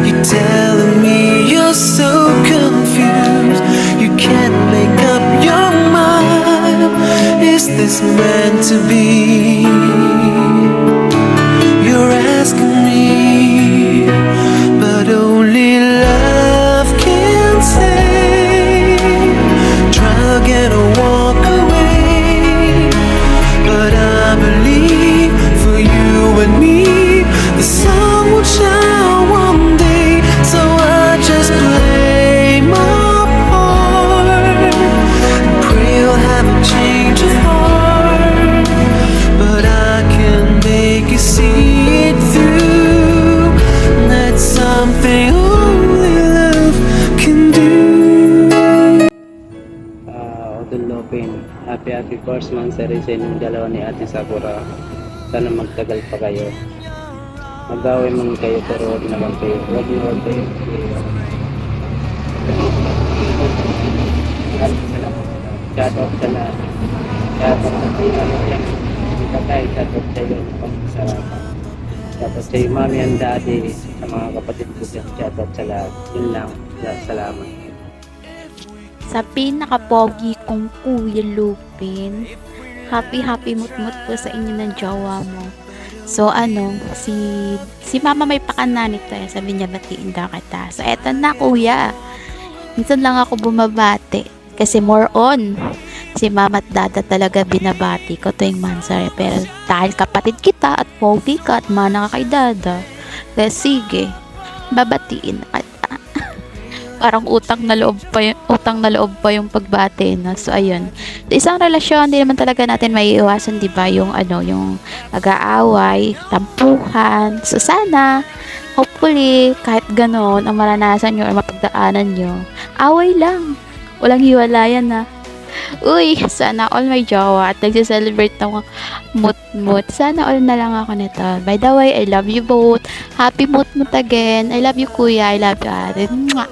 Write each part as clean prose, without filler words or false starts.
You're telling me you're so confused, you can't make up your mind. Is this meant to be? You're asking me, but only love can say. Try again or walk away, but I believe for you and me the sun will shine one day. So I just play my part and pray you'll have a change of heart. But I can make you see it through. That's something only love can do. Odol Lopin, happy first monthsary sa inyong dalawa ni Ate Sakura. Sana magtagal pa kayo. Mag-away man kayo pero huwag naman kayo. Huwag kayo. Shout out sa lahat. Shout out sa lahat. Kita tayo, shout out sa iyo. Salamat. Shout out sa iyo, mami and daddy, sa mga kapatid ko dyan. Shout out sa lahat. Yun lang. Salamat. Sa pinaka-pogi kong Kuya Lupin, happy mut-mut po sa inyo ng jowa mo. So si mama may pakana nito eh. Sabi niya batiin daw kita. So eto na kuya. Minsan lang ako bumabati. Kasi more on si mama at dada talaga binabati ko tuwing mansari. Pero dahil kapatid kita at pogi ka at mana ka kay dada, kaya sige, babatiin kita. Parang utang na loob pa yung pagbati na. So ayun. Sa isang relasyon, hindi naman talaga natin maiiwasan, 'di ba, yung yung nag-aaway, tampuhan. So sana hopefully kahit ganoon ang maranasan nyo or mapagdaanan nyo, away lang. Walang hiwalayan na. Uy, sana all may jowa at nagse-celebrate ng mut-mut. Sana all na lang ako nito. By the way, I love you both. Happy mut-mut again. I love you kuya. I love you ate. Mwah!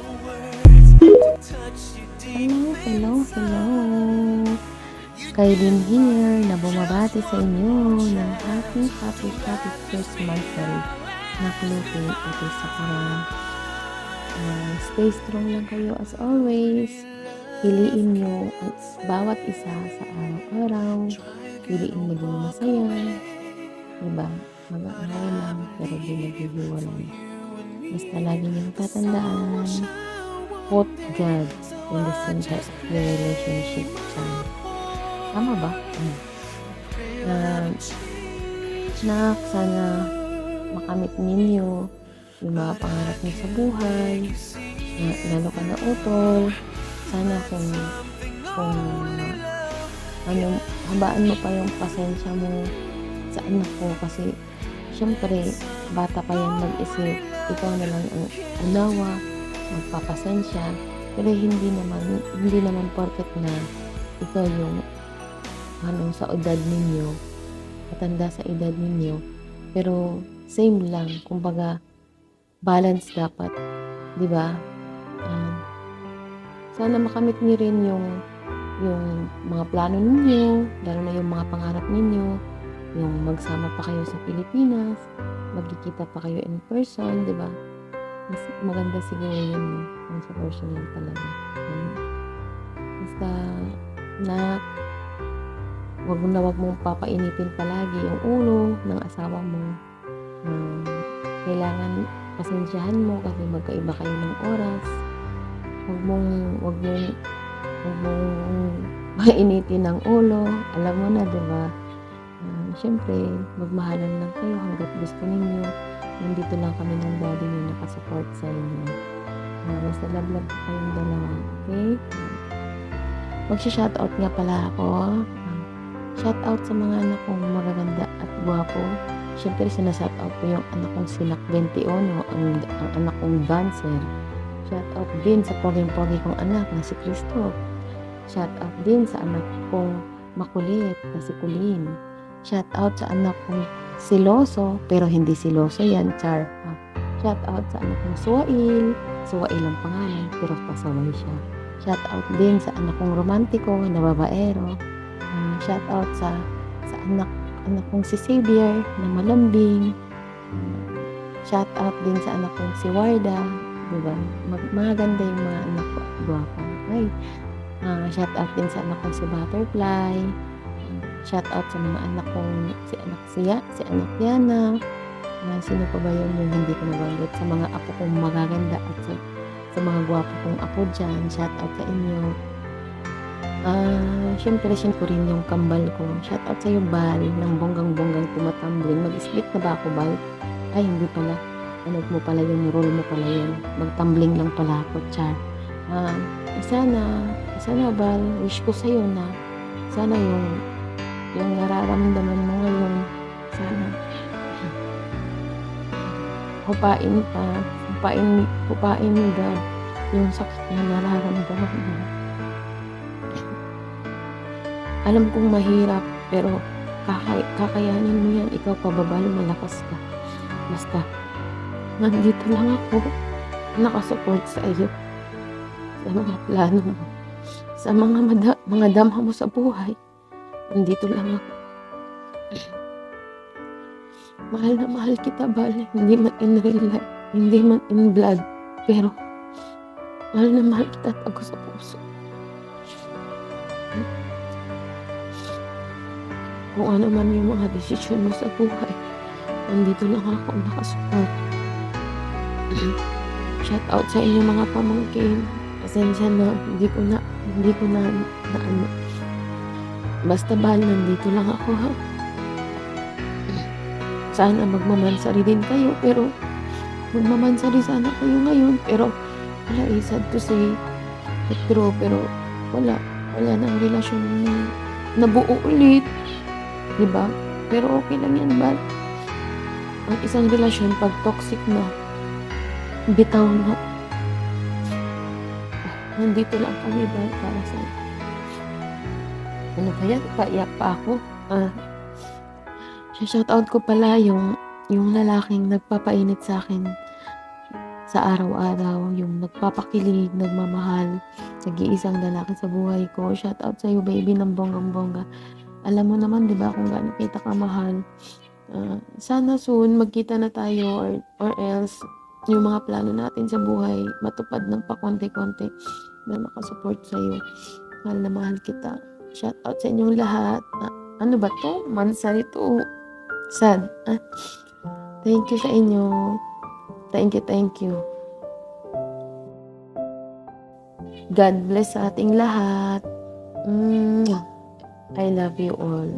Hello. Kailin here na bumabati sa inyo ng happy first monthsary na Lupin Ate Sakura. Stay strong lang kayo as always. Piliin nyo ang bawat isa sa araw-araw. Piliin maging masaya. Diba? Mag-aaral lang pero di naghihiwalay. Basta lagi niyong tatandaan, put God in the center of your relationship. Tama ba? Sana makamit ninyo yung mga pangarap niyo sa buhay, lalo ka na utol. Sana kung habaan mo pa yung pasensya mo sa anak ko kasi syempre bata pa yan mag-isip, ikaw na lang ang unawa, magpapasensya, pero hindi naman porket na ikaw yung sa edad ninyo, matanda sa edad ninyo, pero same lang, kumbaga balance dapat, di ba? Sana makamit niyo rin yung mga plano ninyo, lalo na yung mga pangarap ninyo, yung magsama pa kayo sa Pilipinas, magkikita pa kayo in person, di ba? Mas maganda siguro yun, sa personal talaga. Basta wag mong papainipin palagi yung ulo ng asawa mo. Kailangan pasensyahan mo kasi magkaiba kayo ng oras. Wag mong mainitin ng ulo. Alam mo na, diba? Siyempre, magmahalan lang kayo hanggat gusto ninyo. Nandito lang kami ng daddy nyo nakasupport sa inyo. Basta love kayong dalawa. Okay? Magsha-shoutout nga pala ako. Shoutout sa mga anak kong magaganda at gwapo. Siyempre, sinashoutout ko yung anak kong si Nak 21, ang anak kong dancer. Shoutout din sa poging-pogi kong anak na si Christoph. Shoutout din sa anak kong makulit na si Colleen. Shoutout sa anak kong siloso, pero hindi siloso yan, char. Shoutout sa anak kong Suwail ang pangalan, pero pasaway siya. Shoutout din sa anak kong romantiko na babaero. Shoutout sa anak kong si Xavier na malambing. Shout out din sa anak kong si Warda, diba? Maganda yung mga anak ko, guwapo. Ay, shout out din sa anak kong si Butterfly. Shout out sa mga anak kong si anak Yana. Sino pa ba yung hindi ko nabanggit? Sa mga apo kong magaganda at sa mga gwapo kong apo dyan. Shout out sa inyo. Syempre ko rin yung kambal ko. Shout out sa iyo, Bal, ng bonggang-bonggang tumatumbling. Mag-split na ba ako, Bal? Ay, hindi pala. Ano mo pala yung role mo pala yun. Magtumbling lang pala ako, Char. Sana, Bal, wish ko sa'yo na sana yung nararamdaman mo ngayon, sana hupain ni God yung sakit na nararamdaman mo. Alam kong mahirap, pero kakayanin mo yan. Ikaw pababal, malakas ka. Basta, nandito lang ako, nakasupport sa iyo, sa mga plano mo, sa mga damha mo sa buhay. Nandito lang ako. Mahal na mahal kita, Bal. Hindi man in real life, hindi man in blood, pero mahal na mahal kita at ako sa puso. Kung ano man yung mga desisyon mo sa buhay, nandito lang ako nakasupport. Shout out sa inyo mga pamangkin. Pasensya na, hindi ko na ano. Basta, Bal, nandito lang ako, ha. Sana magmamansari din kayo, pero magmamansari sana kayo ngayon, pero wala, sad to say, pero wala nang relasyon na nabuo ulit, diba? Pero okay lang yan, Bal. Ang isang relasyon, pag toxic na, bitaw na. Nandito lang kami, Bal, para sa ano ba yan? Paiyak pa ako. Shoutout ko pala yung lalaking nagpapainit sa akin sa araw-araw, yung nagpapakilig, nagmamahal, nag-iisang lalaki sa buhay ko. Shoutout sa iyo, baby, ng bonggang-bongga. Alam mo naman, di ba, kung gaano kita kamahal. Sana soon magkita na tayo, or else yung mga plano natin sa buhay matupad ng pakonti-konti na makasupport sa iyo. Mahal na mahal kita. Shoutout sa inyong lahat. Ano ba to? Mansari to. Sad. Thank you sa inyo. Thank you. God bless sa ating lahat. I love you all.